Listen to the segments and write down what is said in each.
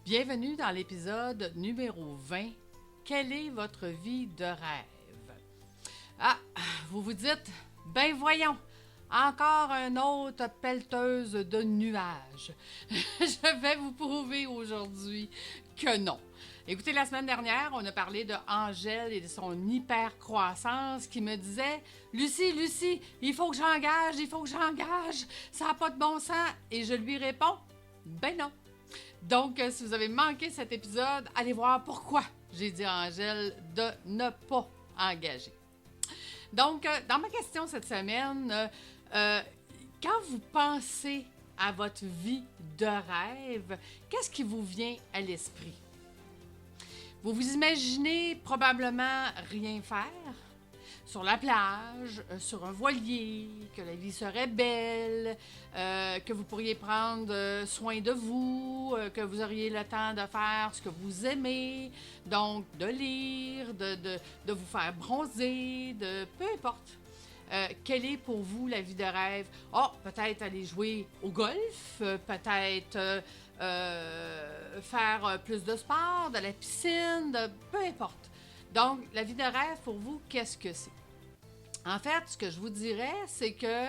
Bienvenue dans l'épisode numéro 20. Quelle est votre vie de rêve? Ah, vous vous dites, ben voyons, encore une autre pelleteuse de nuages. Je vais vous prouver aujourd'hui que non. Écoutez, la semaine dernière, on a parlé de Angèle et de son hyper-croissance qui me disait « Lucie, il faut que j'engage, ça n'a pas de bon sens. » Et je lui réponds « Ben non. » Donc, si vous avez manqué cet épisode, allez voir pourquoi j'ai dit à Angèle de ne pas engager. Donc, dans ma question cette semaine, quand vous pensez à votre vie de rêve, qu'est-ce qui vous vient à l'esprit? Vous vous imaginez probablement rien faire, sur la plage, sur un voilier, que la vie serait belle, que vous pourriez prendre soin de vous, que vous auriez le temps de faire ce que vous aimez, donc de lire, de vous faire bronzer, peu importe. Quelle est pour vous la vie de rêve? Peut-être aller jouer au golf, peut-être faire plus de sport, de la piscine, peu importe. Donc, la vie de rêve pour vous, qu'est-ce que c'est? En fait, ce que je vous dirais, c'est que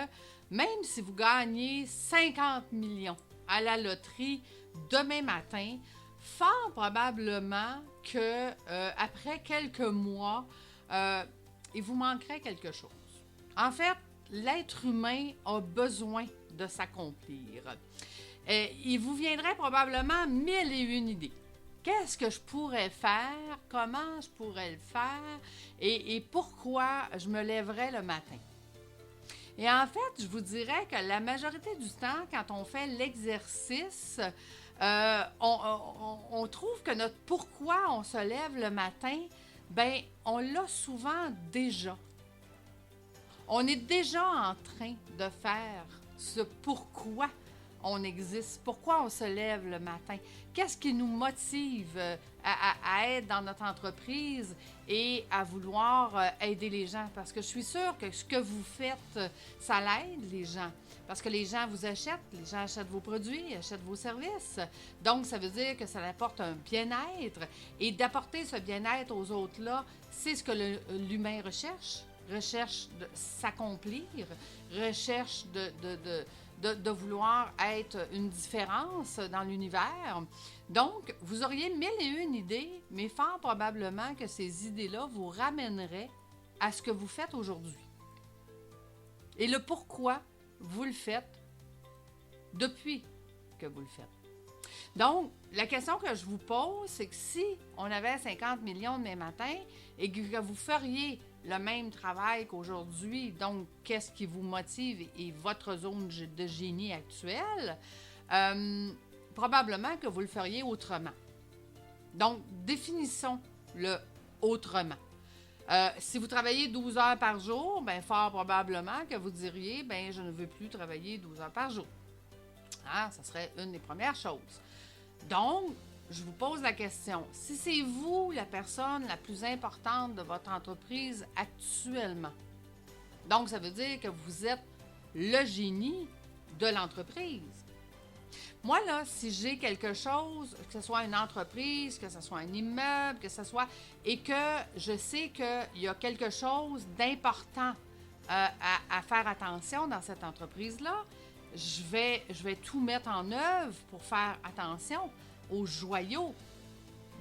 même si vous gagnez 50 millions à la loterie demain matin, fort probablement que après quelques mois, il vous manquerait quelque chose. En fait, l'être humain a besoin de s'accomplir. Il vous viendrait probablement 1001 idées. Qu'est-ce que je pourrais faire? Comment je pourrais le faire? Et pourquoi je me lèverais le matin? Et en fait, je vous dirais que la majorité du temps, quand on fait l'exercice, on trouve que notre pourquoi on se lève le matin, ben, on l'a souvent déjà. On est déjà en train de faire ce pourquoi on existe, pourquoi on se lève le matin, qu'est-ce qui nous motive à être dans notre entreprise et à vouloir aider les gens. Parce que je suis sûre que ce que vous faites, ça l'aide les gens. Parce que les gens vous achètent, les gens achètent vos produits, achètent vos services. Donc, ça veut dire que ça apporte un bien-être. Et d'apporter ce bien-être aux autres-là, c'est ce que l'humain recherche. Recherche de s'accomplir, recherche de vouloir être une différence dans l'univers. Donc, vous auriez 1001 idées, mais fort probablement que ces idées-là vous ramèneraient à ce que vous faites aujourd'hui. Et le pourquoi vous le faites depuis que vous le faites. Donc, la question que je vous pose, c'est que si on avait 50 millions demain matin et que vous feriez le même travail qu'aujourd'hui, donc qu'est-ce qui vous motive et votre zone de génie actuelle, probablement que vous le feriez autrement. Donc, définissons le autrement. Si vous travaillez 12 heures par jour, bien, fort probablement que vous diriez, bien, je ne veux plus travailler 12 heures par jour. Ah, ça serait une des premières choses. Donc, je vous pose la question, si c'est vous la personne la plus importante de votre entreprise actuellement, donc ça veut dire que vous êtes le génie de l'entreprise. Moi, là, si j'ai quelque chose, que ce soit une entreprise, que ce soit un immeuble, que ce soit, et que je sais qu'il y a quelque chose d'important à faire attention dans cette entreprise-là, je vais tout mettre en œuvre pour faire attention aux joyaux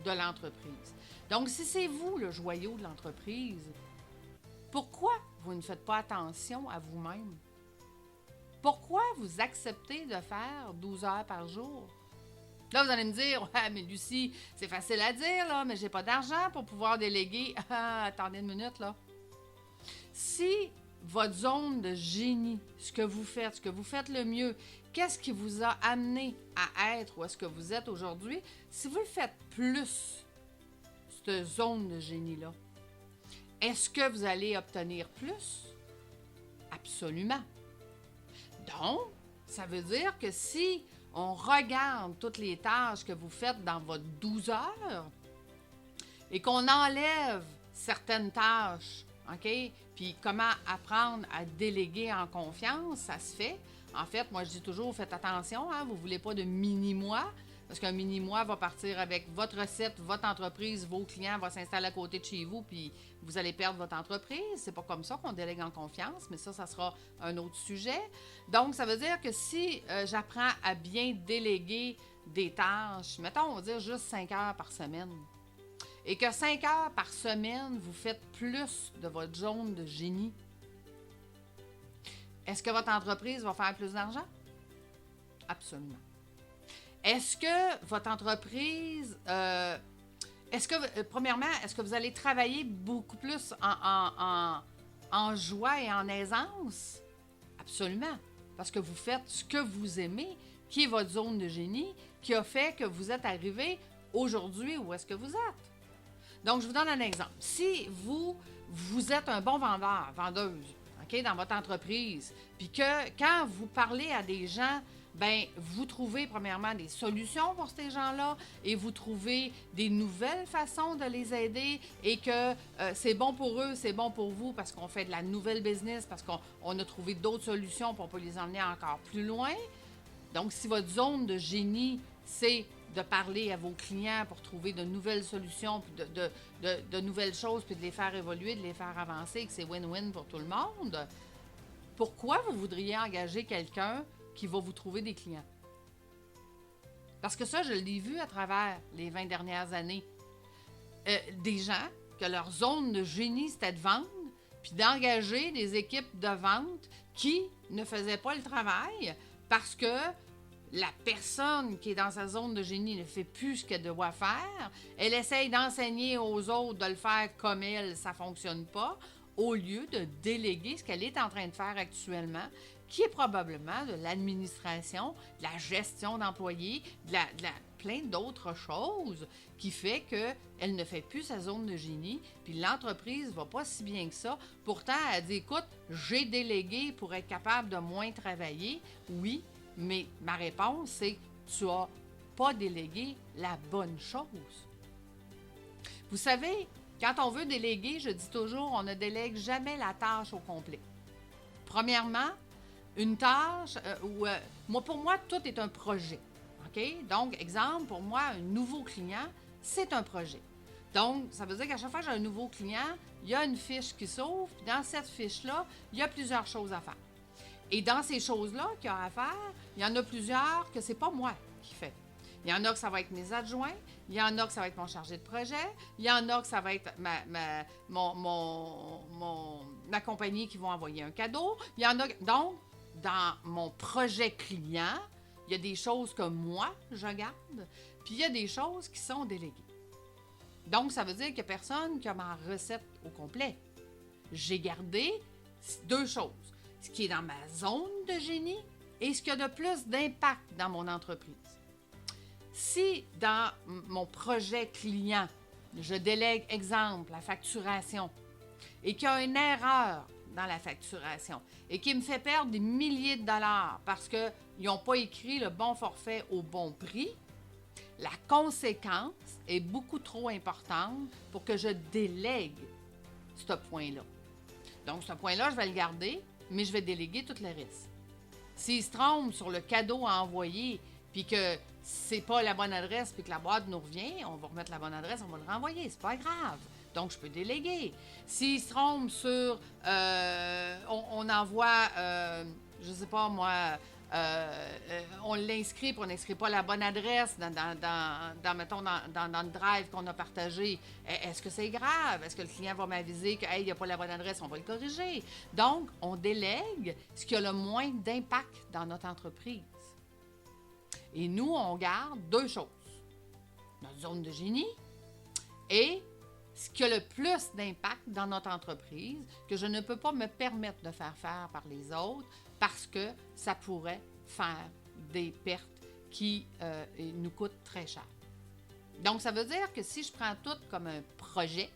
de l'entreprise. Donc, si c'est vous le joyau de l'entreprise, pourquoi vous ne faites pas attention à vous-même? Pourquoi vous acceptez de faire 12 heures par jour? Là, vous allez me dire, « Ouais, mais Lucie, c'est facile à dire, là, mais j'ai pas d'argent pour pouvoir déléguer. » Attendez une minute, là. Si votre zone de génie, ce que vous faites le mieux, qu'est-ce qui vous a amené à être où est-ce que vous êtes aujourd'hui, si vous le faites plus, cette zone de génie-là, est-ce que vous allez obtenir plus? Absolument. Donc, ça veut dire que si on regarde toutes les tâches que vous faites dans votre 12 heures et qu'on enlève certaines tâches, OK? Puis comment apprendre à déléguer en confiance, ça se fait. En fait, moi, je dis toujours, faites attention, hein, vous ne voulez pas de mini-moi. Parce qu'un mini-moi va partir avec votre recette, votre entreprise, vos clients vont s'installer à côté de chez vous, puis vous allez perdre votre entreprise. C'est pas comme ça qu'on délègue en confiance, mais ça sera un autre sujet. Donc, ça veut dire que si j'apprends à bien déléguer des tâches, mettons, on va dire juste 5 heures par semaine, et que 5 heures par semaine, vous faites plus de votre zone de génie, est-ce que votre entreprise va faire plus d'argent? Absolument. Est-ce que votre entreprise, premièrement, est-ce que vous allez travailler beaucoup plus en joie et en aisance? Absolument. Parce que vous faites ce que vous aimez, qui est votre zone de génie, qui a fait que vous êtes arrivé aujourd'hui où est-ce que vous êtes. Donc, je vous donne un exemple. Si vous êtes un bon vendeur, vendeuse, OK, dans votre entreprise, puis que quand vous parlez à des gens, bien, vous trouvez premièrement des solutions pour ces gens-là et vous trouvez des nouvelles façons de les aider et que c'est bon pour eux, c'est bon pour vous parce qu'on fait de la nouvelle business, parce qu'on a trouvé d'autres solutions pour les emmener encore plus loin. Donc, si votre zone de génie, c'est de parler à vos clients pour trouver de nouvelles solutions, puis de nouvelles choses, puis de les faire évoluer, de les faire avancer, que c'est win-win pour tout le monde, pourquoi vous voudriez engager quelqu'un qui va vous trouver des clients? Parce que ça, je l'ai vu à travers les 20 dernières années. Des gens que leur zone de génie, c'était de vendre, puis d'engager des équipes de vente qui ne faisaient pas le travail parce que la personne qui est dans sa zone de génie ne fait plus ce qu'elle doit faire. Elle essaye d'enseigner aux autres de le faire comme elle, ça ne fonctionne pas, au lieu de déléguer ce qu'elle est en train de faire actuellement, qui est probablement de l'administration, de la gestion d'employés, de la plein d'autres choses qui fait qu'elle ne fait plus sa zone de génie, puis l'entreprise ne va pas si bien que ça. Pourtant, elle dit, écoute, j'ai délégué pour être capable de moins travailler. Oui, mais ma réponse, c'est tu n'as pas délégué la bonne chose. Vous savez, quand on veut déléguer, je dis toujours, on ne délègue jamais la tâche au complet. Premièrement, une tâche, pour moi, tout est un projet. OK? Donc, exemple, pour moi, un nouveau client, c'est un projet. Donc, ça veut dire qu'à chaque fois que j'ai un nouveau client, il y a une fiche qui s'ouvre, puis dans cette fiche-là, il y a plusieurs choses à faire. Et dans ces choses-là qu'il y a à faire, il y en a plusieurs que c'est pas moi qui fais. Il y en a que ça va être mes adjoints, il y en a que ça va être mon chargé de projet, il y en a que ça va être ma compagnie qui va envoyer un cadeau. Il y en a donc, dans mon projet client, il y a des choses que moi, je garde, puis il y a des choses qui sont déléguées. Donc, ça veut dire qu'il n'y a personne qui a ma recette au complet. J'ai gardé 2 choses. Ce qui est dans ma zone de génie et ce qui a de plus d'impact dans mon entreprise. Si dans mon projet client, je délègue, exemple, la facturation, et qu'il y a une erreur dans la facturation, et qui me fait perdre des milliers de dollars parce qu'ils n'ont pas écrit le bon forfait au bon prix, la conséquence est beaucoup trop importante pour que je délègue ce point-là. Donc, ce point-là, je vais le garder, mais je vais déléguer tout le reste. S'il se trompe sur le cadeau à envoyer, puis que c'est pas la bonne adresse, puis que la boîte nous revient, on va remettre la bonne adresse, on va le renvoyer, c'est pas grave. Donc, je peux déléguer. S'il se trompe sur... on envoie, je sais pas moi, on l'inscrit, puis on n'inscrit pas la bonne adresse mettons, dans le drive qu'on a partagé. Est-ce que c'est grave? Est-ce que le client va m'aviser qu'il n'y a pas la bonne adresse? On va le corriger. Donc, on délègue ce qui a le moins d'impact dans notre entreprise. Et nous, on garde 2 choses. Notre zone de génie et ce qui a le plus d'impact dans notre entreprise, que je ne peux pas me permettre de faire par les autres parce que ça pourrait faire des pertes qui nous coûtent très cher. Donc, ça veut dire que si je prends tout comme un projet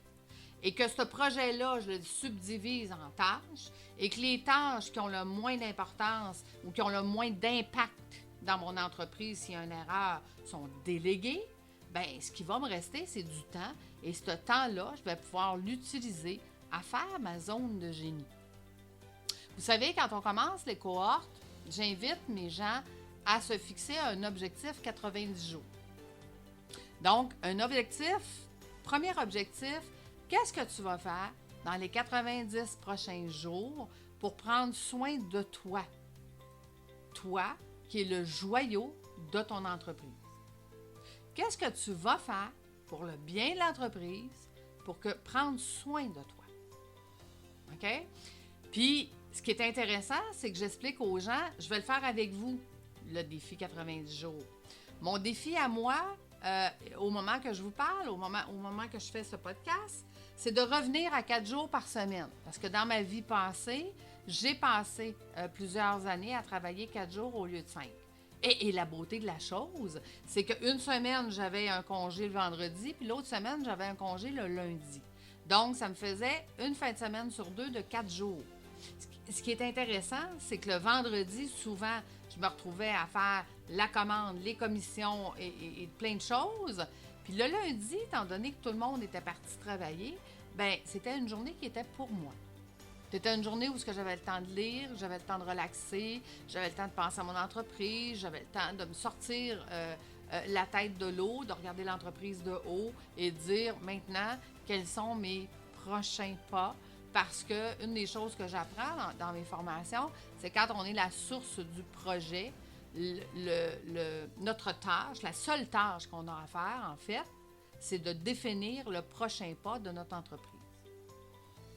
et que ce projet-là, je le subdivise en tâches et que les tâches qui ont le moins d'importance ou qui ont le moins d'impact dans mon entreprise, s'il y a une erreur, sont déléguées, bien, ce qui va me rester, c'est du temps. Et ce temps-là, je vais pouvoir l'utiliser à faire ma zone de génie. Vous savez, quand on commence les cohortes, j'invite mes gens à se fixer un objectif 90 jours. Donc, un objectif, premier objectif, qu'est-ce que tu vas faire dans les 90 prochains jours pour prendre soin de toi? Toi, qui est le joyau de ton entreprise. Qu'est-ce que tu vas faire pour le bien de l'entreprise, pour prendre soin de toi? OK? Puis, ce qui est intéressant, c'est que j'explique aux gens, je vais le faire avec vous, le défi 90 jours. Mon défi à moi, au moment que je vous parle, au moment que je fais ce podcast, c'est de revenir à 4 jours par semaine. Parce que dans ma vie passée, j'ai passé plusieurs années à travailler 4 jours au lieu de 5. Et la beauté de la chose, c'est qu'une semaine, j'avais un congé le vendredi, puis l'autre semaine, j'avais un congé le lundi. Donc, ça me faisait une fin de semaine sur 2 de 4 jours. Ce qui est intéressant, c'est que le vendredi, souvent, je me retrouvais à faire la commande, les commissions et plein de choses. Puis le lundi, étant donné que tout le monde était parti travailler, bien, c'était une journée qui était pour moi. C'était une journée où j'avais le temps de lire, j'avais le temps de relaxer, j'avais le temps de penser à mon entreprise, j'avais le temps de me sortir la tête de l'eau, de regarder l'entreprise de haut et de dire maintenant quels sont mes prochains pas. Parce qu'une des choses que j'apprends dans mes formations, c'est quand on est la source du projet, notre tâche, la seule tâche qu'on a à faire, en fait, c'est de définir le prochain pas de notre entreprise.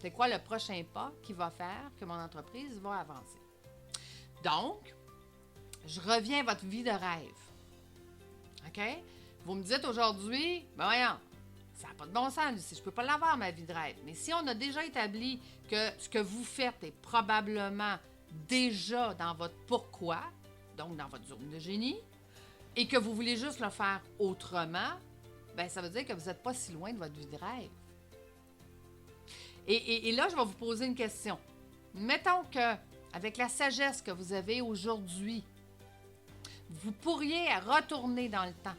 C'est quoi le prochain pas qui va faire que mon entreprise va avancer? Donc, je reviens à votre vie de rêve. OK? Vous me dites aujourd'hui, ben voyons, ça n'a pas de bon sens, Lucie, je ne peux pas l'avoir, ma vie de rêve. Mais si on a déjà établi que ce que vous faites est probablement déjà dans votre pourquoi, donc dans votre zone de génie, et que vous voulez juste le faire autrement, bien, ça veut dire que vous n'êtes pas si loin de votre vie de rêve. Et là, je vais vous poser une question. Mettons que, avec la sagesse que vous avez aujourd'hui, vous pourriez retourner dans le temps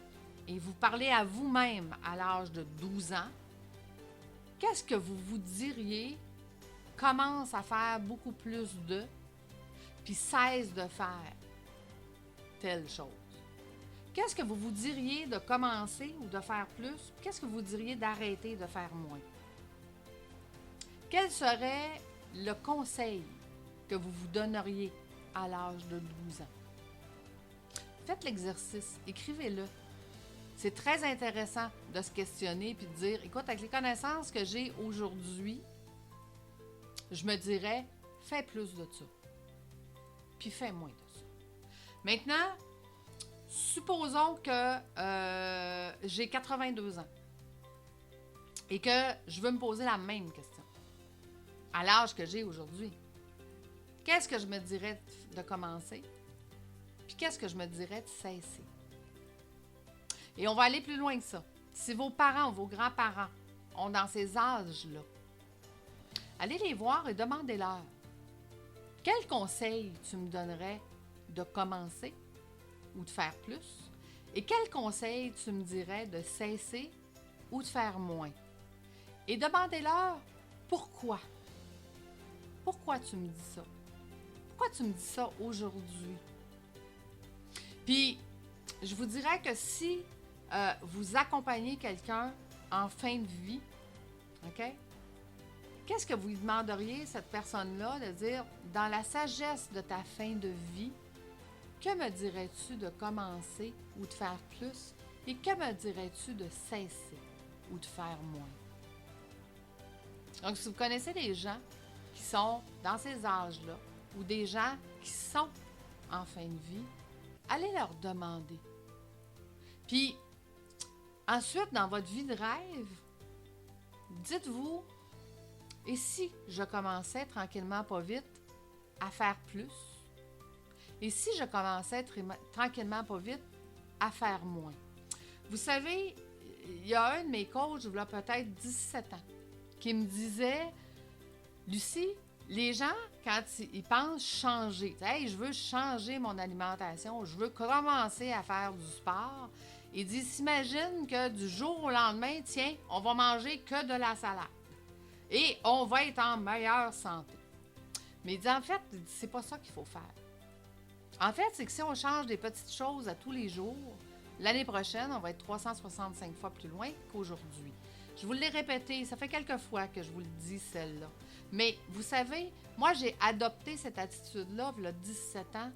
et vous parler à vous-même à l'âge de 12 ans, qu'est-ce que vous vous diriez commence à faire beaucoup plus de, puis cesse de faire telle chose? Qu'est-ce que vous vous diriez de commencer ou de faire plus? Qu'est-ce que vous diriez d'arrêter de faire moins? Quel serait le conseil que vous vous donneriez à l'âge de 12 ans? Faites l'exercice, écrivez-le. C'est très intéressant de se questionner puis de dire, écoute, avec les connaissances que j'ai aujourd'hui, je me dirais, fais plus de ça. Puis fais moins de ça. Maintenant, supposons que j'ai 82 ans et que je veux me poser la même question. À l'âge que j'ai aujourd'hui, qu'est-ce que je me dirais de commencer? Puis qu'est-ce que je me dirais de cesser? Et on va aller plus loin que ça. Si vos parents, vos grands-parents ont dans ces âges-là, allez les voir et demandez-leur. Quel conseil tu me donnerais de commencer ou de faire plus? Et quel conseil tu me dirais de cesser ou de faire moins? Et demandez-leur pourquoi. Pourquoi tu me dis ça? Pourquoi tu me dis ça aujourd'hui? Puis, je vous dirais que si vous accompagnez quelqu'un en fin de vie, OK? Qu'est-ce que vous lui demanderiez, cette personne-là, de dire, dans la sagesse de ta fin de vie, que me dirais-tu de commencer ou de faire plus? Et que me dirais-tu de cesser ou de faire moins? Donc, si vous connaissez des gens qui sont dans ces âges-là, ou des gens qui sont en fin de vie, allez leur demander. Puis, ensuite, dans votre vie de rêve, dites-vous, et si je commençais tranquillement, pas vite, à faire plus? Et si je commençais tranquillement, pas vite, à faire moins? Vous savez, il y a un de mes coachs, il y a peut-être 17 ans, qui me disait, Lucie, les gens, quand ils pensent changer, hey, je veux changer mon alimentation, je veux commencer à faire du sport, ils disent, s'imagine que du jour au lendemain, tiens, on va manger que de la salade et on va être en meilleure santé. Mais il dit, en fait, c'est pas ça qu'il faut faire. En fait, c'est que si on change des petites choses à tous les jours, l'année prochaine, on va être 365 fois plus loin qu'aujourd'hui. Je vous l'ai répété, ça fait quelques fois que je vous le dis, celle-là. Mais vous savez, moi, j'ai adopté cette attitude-là il y a 17 ans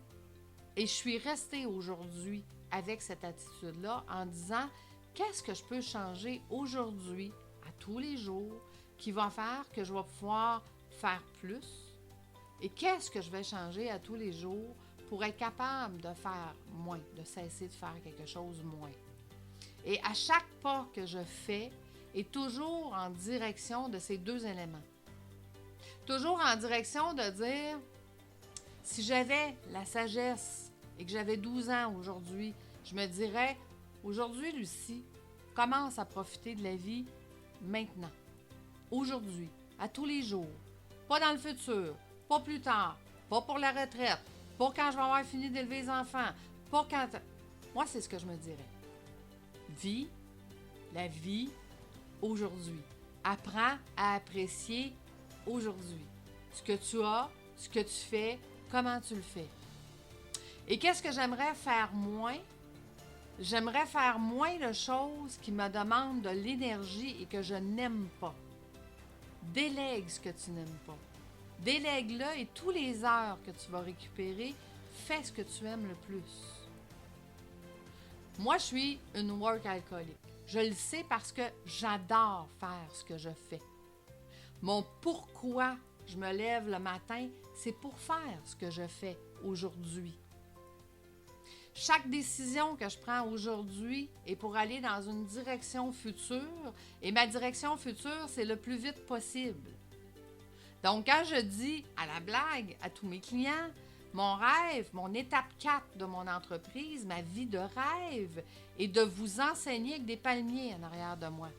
et je suis restée aujourd'hui avec cette attitude-là en disant qu'est-ce que je peux changer aujourd'hui, à tous les jours, qui va faire que je vais pouvoir faire plus et qu'est-ce que je vais changer à tous les jours pour être capable de faire moins, de cesser de faire quelque chose moins. Et à chaque pas que je fais est toujours en direction de ces deux éléments. Toujours en direction de dire, si j'avais la sagesse et que j'avais 12 ans aujourd'hui, je me dirais, aujourd'hui, Lucie, commence à profiter de la vie maintenant. Aujourd'hui, à tous les jours. Pas dans le futur, pas plus tard, pas pour la retraite, pas quand je vais avoir fini d'élever les enfants, pas quand... Moi, c'est ce que je me dirais. Vis la vie aujourd'hui. Apprends à apprécier aujourd'hui. Ce que tu as, ce que tu fais, comment tu le fais. Et qu'est-ce que j'aimerais faire moins? J'aimerais faire moins de choses qui me demandent de l'énergie et que je n'aime pas. Délègue ce que tu n'aimes pas. Délègue-le et tous les heures que tu vas récupérer, fais ce que tu aimes le plus. Moi, je suis une workaholic. Je le sais parce que j'adore faire ce que je fais. Mon pourquoi je me lève le matin, c'est pour faire ce que je fais aujourd'hui. Chaque décision que je prends aujourd'hui est pour aller dans une direction future et ma direction future, c'est le plus vite possible. Donc, quand je dis à la blague à tous mes clients, mon rêve, mon étape 4 de mon entreprise, ma vie de rêve, est de vous enseigner avec des palmiers en arrière de moi.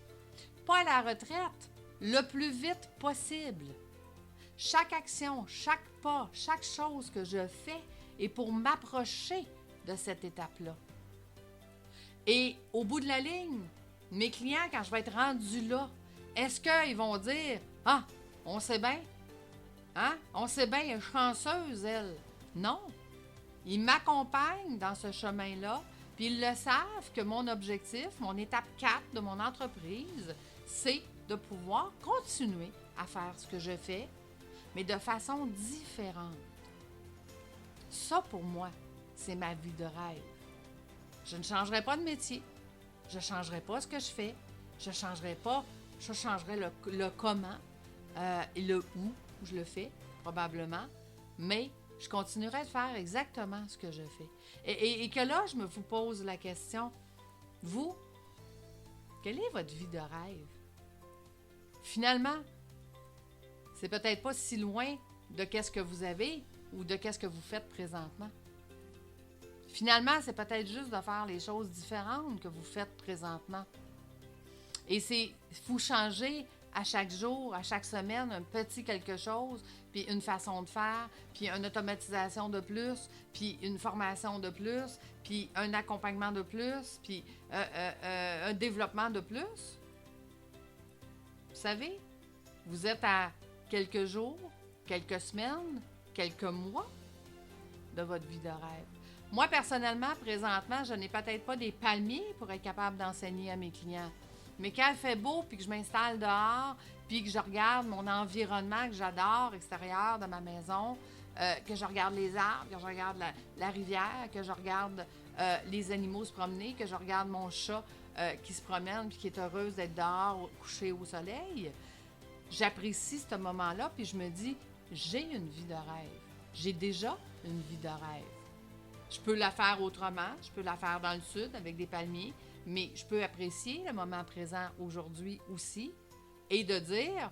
Pas à la retraite, le plus vite possible. Chaque action, chaque pas, chaque chose que je fais est pour m'approcher de cette étape-là. Et au bout de la ligne, mes clients, quand je vais être rendue là, est-ce qu'ils vont dire « Ah, on sait bien, hein? On sait bien, elle est chanceuse, elle. » Non. Ils m'accompagnent dans ce chemin-là, puis ils le savent que mon objectif, mon étape 4 de mon entreprise, c'est de pouvoir continuer à faire ce que je fais, mais de façon différente. Ça, pour moi, c'est ma vie de rêve. Je ne changerai pas de métier. Je ne changerai pas ce que je fais. Je changerai le comment et le où je le fais, probablement. Mais je continuerai de faire exactement ce que je fais. Et que là, je me vous pose la question, vous, quelle est votre vie de rêve? Finalement, c'est peut-être pas si loin de qu'est-ce que vous avez ou de qu'est-ce que vous faites présentement. Finalement, c'est peut-être juste de faire les choses différentes que vous faites présentement. Et faut changer à chaque jour, à chaque semaine, un petit quelque chose, puis une façon de faire, puis une automatisation de plus, puis une formation de plus, puis un accompagnement de plus, puis un développement de plus. Vous savez, vous êtes à quelques jours, quelques semaines, quelques mois de votre vie de rêve. Moi, personnellement, présentement, je n'ai peut-être pas des palmiers pour être capable d'enseigner à mes clients. Mais quand il fait beau, puis que je m'installe dehors, puis que je regarde mon environnement que j'adore, extérieur de ma maison, que je regarde les arbres, que je regarde la rivière, que je regarde les animaux se promener, que je regarde mon chat qui se promène puis qui est heureuse d'être dehors, couché au soleil, j'apprécie ce moment-là, puis je me dis, j'ai une vie de rêve. J'ai déjà une vie de rêve. Je peux la faire autrement, je peux la faire dans le sud avec des palmiers, mais je peux apprécier le moment présent aujourd'hui aussi et de dire,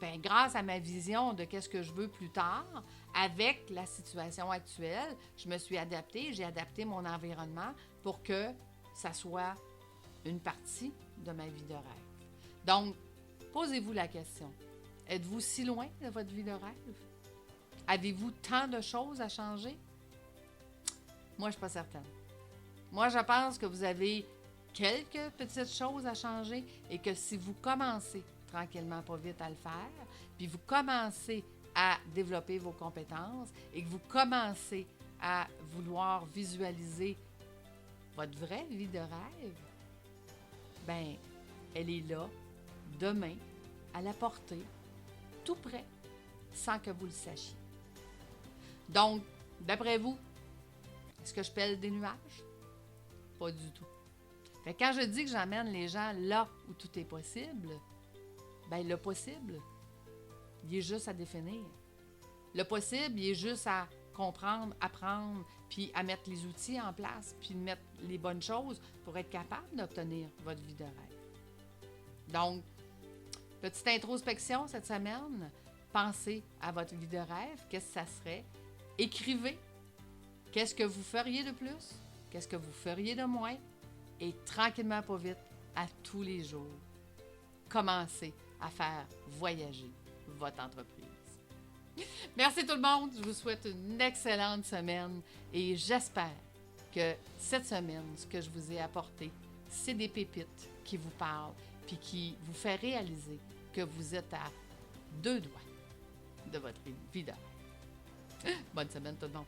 bien, grâce à ma vision de qu'est-ce que je veux plus tard, avec la situation actuelle, je me suis adaptée, j'ai adapté mon environnement pour que ça soit une partie de ma vie de rêve. Donc, posez-vous la question, êtes-vous si loin de votre vie de rêve? Avez-vous tant de choses à changer? Moi, je ne suis pas certaine. Moi, je pense que vous avez quelques petites choses à changer et que si vous commencez tranquillement, pas vite à le faire, puis vous commencez à développer vos compétences et que vous commencez à vouloir visualiser votre vraie vie de rêve, ben, elle est là, demain, à la portée, tout près, sans que vous le sachiez. Donc, d'après vous, est-ce que je pèle des nuages? Pas du tout. Fait que quand je dis que j'emmène les gens là où tout est possible, ben le possible, il est juste à définir. Le possible, il est juste à comprendre, apprendre, puis à mettre les outils en place, puis mettre les bonnes choses pour être capable d'obtenir votre vie de rêve. Donc, petite introspection cette semaine, pensez à votre vie de rêve, qu'est-ce que ça serait? Écrivez, qu'est-ce que vous feriez de plus? Qu'est-ce que vous feriez de moins? Et tranquillement, pas vite, à tous les jours, commencez à faire voyager votre entreprise. Merci tout le monde. Je vous souhaite une excellente semaine et j'espère que cette semaine, ce que je vous ai apporté, c'est des pépites qui vous parlent puis qui vous fait réaliser que vous êtes à 2 doigts de votre vie de rêve. Bonne semaine tout le monde.